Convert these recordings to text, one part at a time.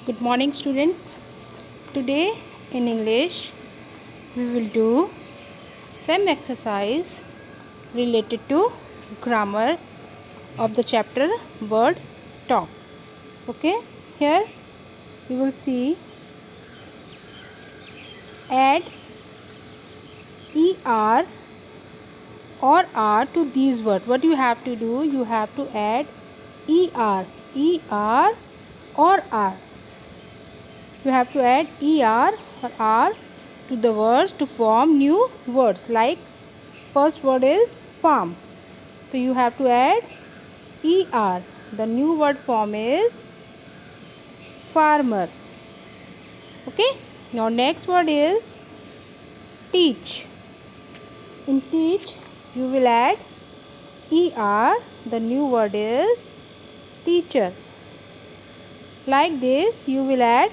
Good morning, students. Today in English we will do some exercise related to grammar of the chapter word talk. Okay, here you will see add er or r to these words. What you have to do, you have to add er or r. You have to add er or r to the words to form new words. Like first word is farm, so you have to add er. The new word form is farmer. Okay, now next word is teach. In teach you will add er. The new word is teacher. Like this you will add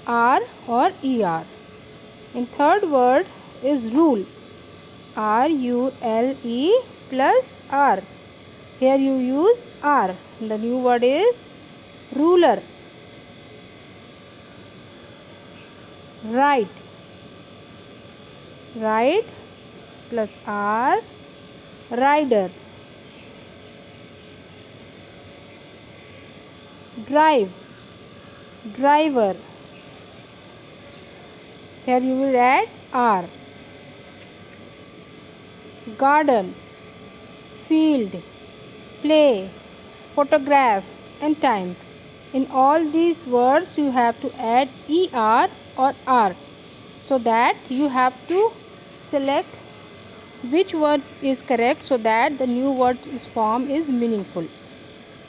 r or er. In third word is rule. rule plus r. Here you use r. The new word is ruler. Right. Right plus r. Rider. Drive. Driver. Here you will add r. Garden, field, play, photograph and time. In all these words you have to add er or r, so that you have to select which word is correct, so that the new word form is meaningful.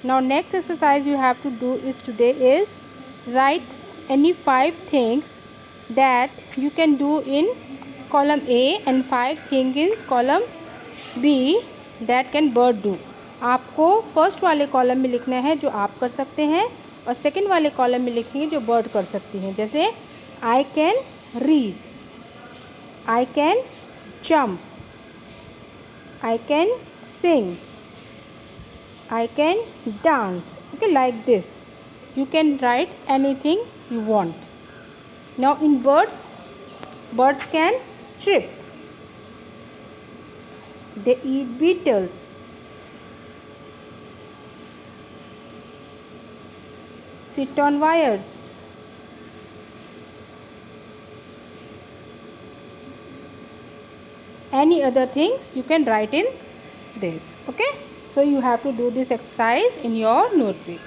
Now next exercise you have to do is today is write any 5 things that you can do in column A and 5 things in column B that can bird do. आपको first वाले column में लिखना है जो आप कर सकते हैं, और सेकंड वाले कॉलम में लिखेंगे जो बर्ड कर सकती हैं. जैसे I can read, I can jump, I can sing, I can dance. Okay, like this. You can write anything you want. Now in birds, birds can chirp. They eat beetles. Sit on wires. Any other things you can write in this. Okay. So you have to do this exercise in your notebook.